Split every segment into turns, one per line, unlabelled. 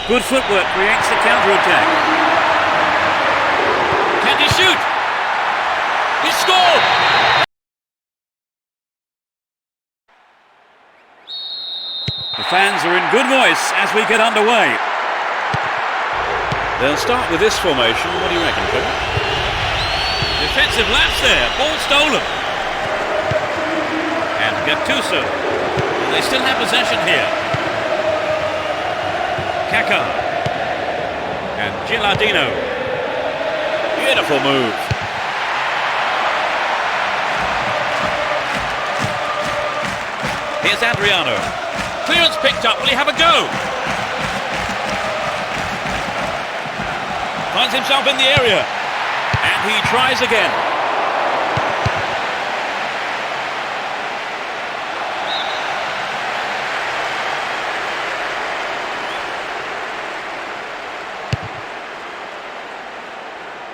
Good footwork creates the counter-attack. Can he shoot? He scored! The fans are in good voice as we get underway. They'll start with this formation. What do you reckon, Phil? Defensive lapse there. Ball stolen. And Gattuso. And they still have possession here. Kaka. And Gilardino. Beautiful move. Here's Adriano. Clearance picked up. Will he have a go? Finds himself in the area. And he tries again.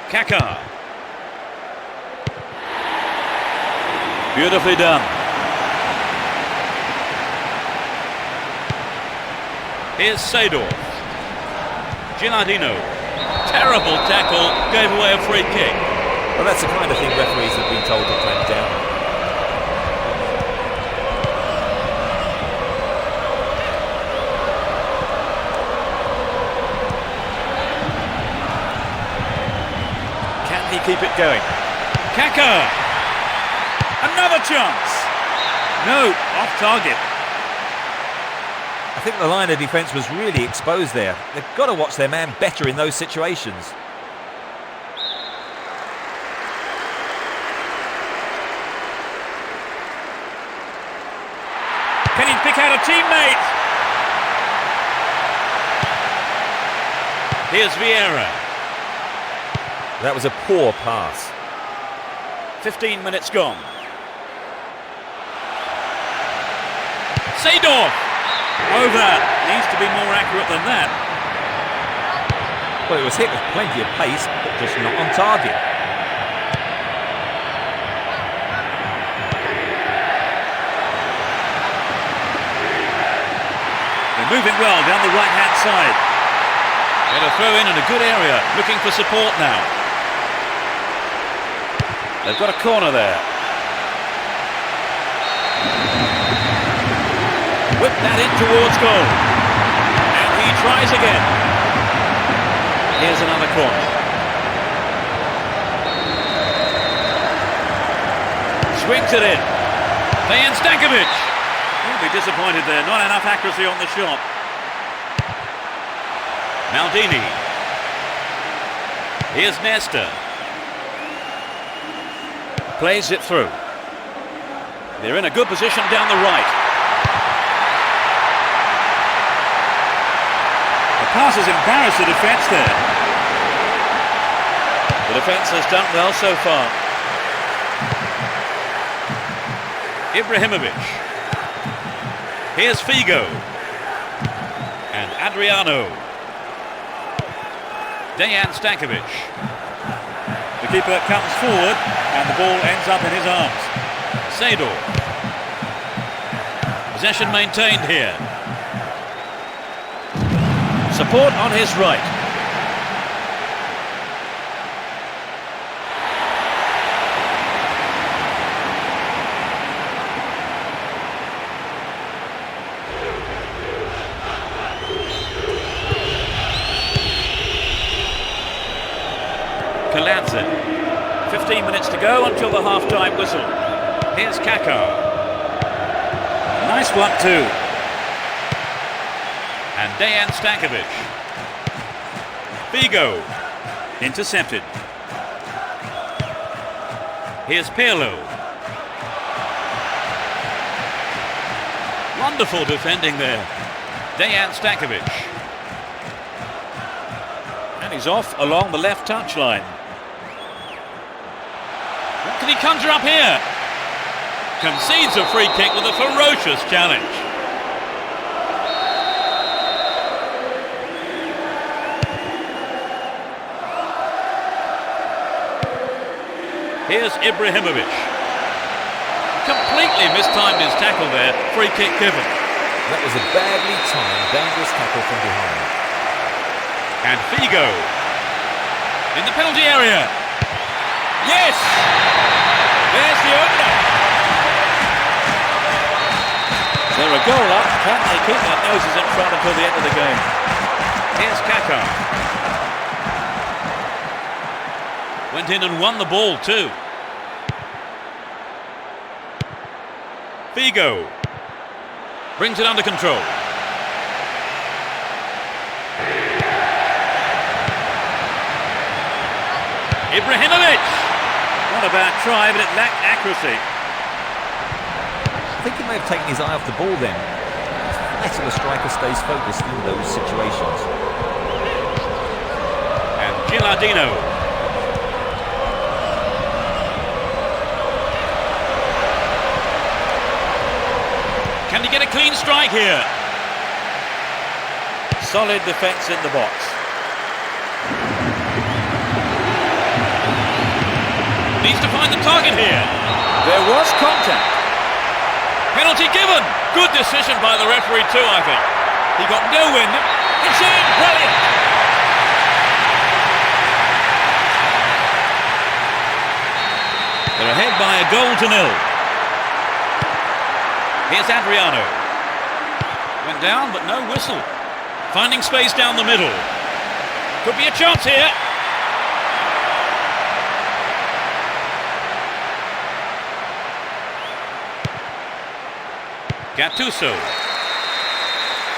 Kaka. Beautifully done. Here's Seedorf. Gilardino. Terrible tackle, gave away a free kick.
Well, that's the kind of thing referees have been told to clamp down on.
Can he keep it going? Kaka! Another chance! No, off target.
I think the line of defence was really exposed there. They've got to watch their man better in those situations.
Can he pick out a teammate? Here's Vieira.
That was a poor pass.
15 minutes gone. Seedorf! Over. Needs to be more accurate than that.
Well, it was hit with plenty of pace, but just not on target.
They're moving well down the right-hand side. Got a throw in a good area. Looking for support now. They've got a corner there. Whip that in towards goal. And he tries again. Here's another corner. Swings it in. Dejan Stankovic. He'll be disappointed there. Not enough accuracy on the shot. Maldini. Here's Nesta. Plays it through. They're in a good position down the right. Pass has embarrassed the defence there. The defence has done well so far. Ibrahimovic. Here's Figo. And Adriano. Dejan Stankovic. The keeper comes forward and the ball ends up in his arms. Seedorf. Possession maintained here. Support on his right. Kaladze. 15 minutes to go until the half-time whistle. Here's Kaka. Nice one too. And Dejan Stankovic. Figo. Intercepted. Here's Pirlo. Wonderful defending there. Dejan Stankovic. And he's off along the left touchline. What can he conjure up here? Concedes a free kick with a ferocious challenge. Here's Ibrahimovic. Completely mistimed his tackle there. Free kick given.
That was a badly timed, dangerous tackle from behind.
And Figo in the penalty area. Yes! There's the opener. They're a goal up. Can they keep their noses in front until the end of the game? Here's Kaká. Went in and won the ball too. Figo brings it under control. Ibrahimovic! Not a bad try, but it lacked accuracy.
I think he may have taken his eye off the ball then. It's better the striker stays focused in those situations.
And Gilardino. Can he get a clean strike here? Solid defence in the box. Needs to find the target here. There was contact. Penalty given. Good decision by the referee too, I think. He got no win. It's in. Brilliant. They're ahead by a goal to nil. Here's Adriano. Went down, but no whistle. Finding space down the middle. Could be a chance here. Gattuso.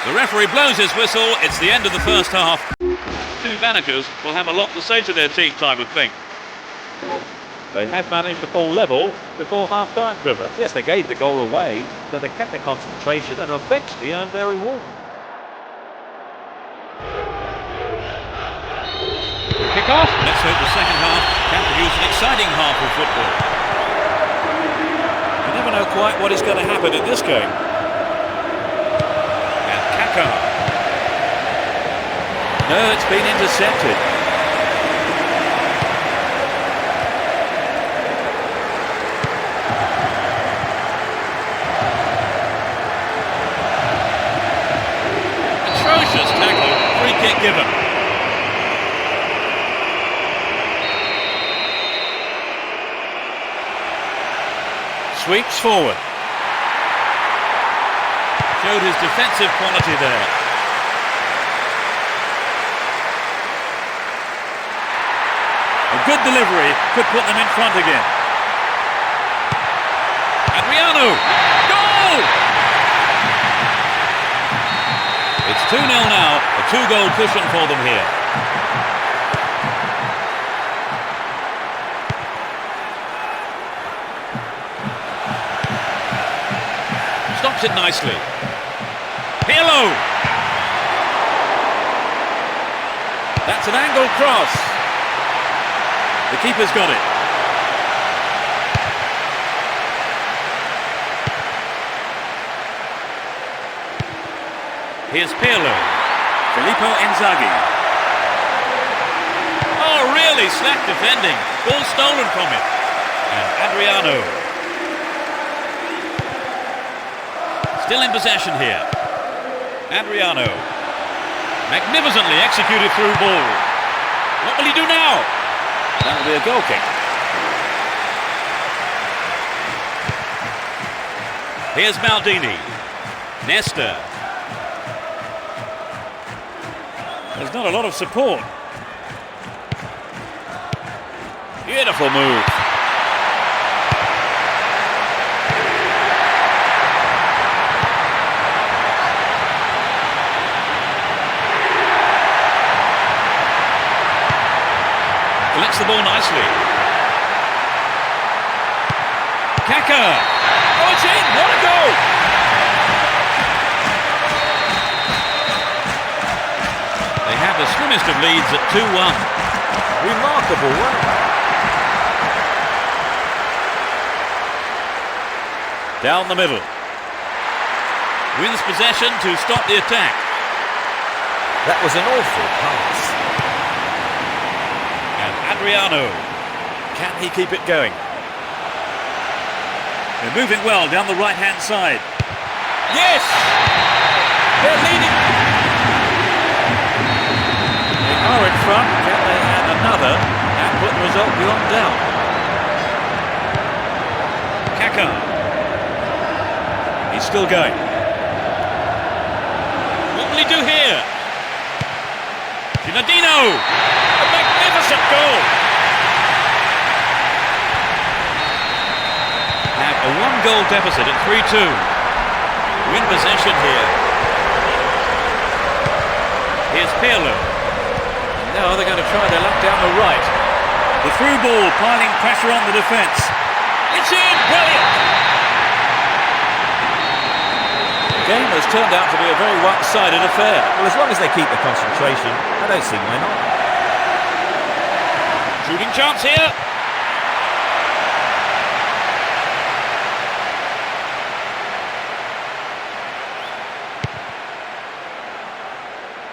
The referee blows his whistle. It's the end of the first half. Two managers will have a lot to say to their teams, I would think. They have managed to fall level before half-time, Trevor.
Yes, they gave the goal away, so they kept their concentration and eventually earned their reward.
Kick off. Let's hope the second half can produce an exciting half of football. You never know quite what is going to happen in this game. And Kaká. No, it's been intercepted. Atrocious tackle. Free kick given. Sweeps forward. Showed his defensive quality there. A good delivery could put them in front again. Adriano! Goal! It's 2-0 now, a 2-goal cushion for them here. Stops it nicely. Pirlo! That's an angled cross. The keeper's got it. Here's Pirlo. Filippo Inzaghi. Oh, really slack defending. Ball stolen from him. And Adriano. Still in possession here. Adriano. Magnificently executed through ball. What will he do now? That'll be a goal kick. Here's Maldini. Nesta. There's not a lot of support. Beautiful move. Collects the ball nicely. Kaká. Oh, it's in. What a goal! They have the slimmest of leads at 2-1.
Remarkable work.
Down the middle. Wins possession to stop the attack.
That was an awful pass.
Adriano. Can he keep it going? They're moving well down the right-hand side. Yes! They're leading. They out. Kaka. He's still going. What will he do here? Ginardino! A magnificent goal! Have a one-goal deficit at 3-2. Win possession here. Here's Pirlo. Now they're going to try their luck down the right. The through ball piling pressure on the defence. It's in! Brilliant! The game has turned out to be a very one-sided affair.
Well, as long as they keep the concentration, I don't see why not.
Shooting chance here.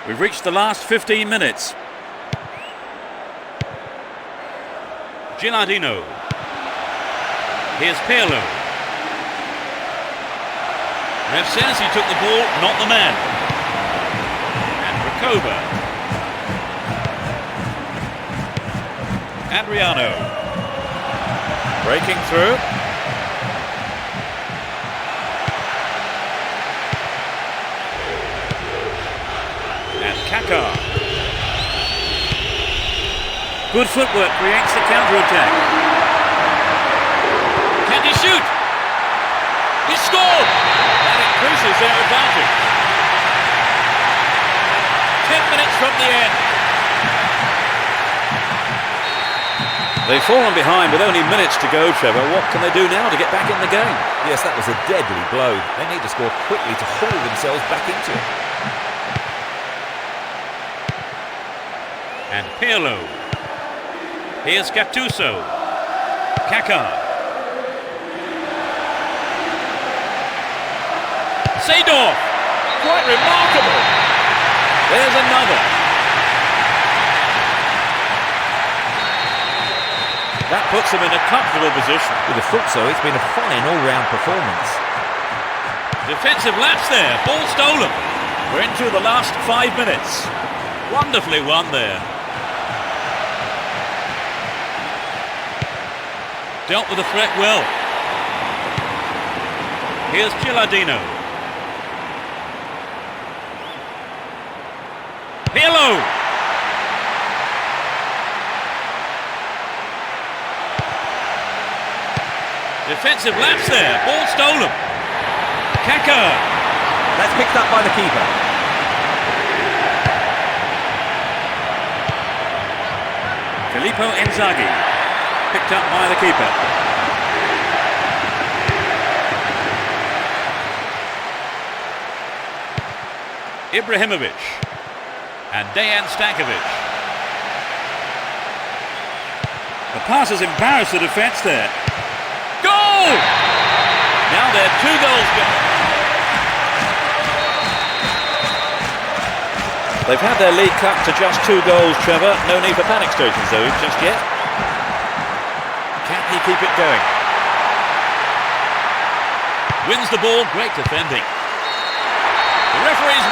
We've reached the last 15 minutes. Ginardino. Here's Pirlo. Ref says he took the ball, not the man. And Rakova. Adriano. Breaking through. And Kaka. Good footwork creates the counter-attack. Can he shoot? He scored! That increases their advantage. 10 minutes from the end. They've fallen behind with only minutes to go, Trevor. What can they do now to get back in the game?
Yes, that was a deadly blow. They need to score quickly to haul themselves back into it.
And Pirlo. Here's Gattuso. Kaka. Seedorf. Quite remarkable. There's another. That puts them in a comfortable position.
With a foot, so it's been a fine all-round performance.
Defensive lapse there. Ball stolen. We're into the last 5 minutes. Wonderfully won there. Dealt with the threat well. Here's Ginardino. Pirlo. Defensive lapse there. Ball stolen. Kaka.
That's picked up by the keeper.
Filippo Inzaghi. Picked up by the keeper. Ibrahimovic and Dejan Stankovic. The pass has embarrassed the defence there. Goal! Now they're 2 goals behind. They've had their lead cut to just 2 goals, Trevor. No need for panic stations though, just yet. Can he keep it going? Wins the ball, great defending. The referee's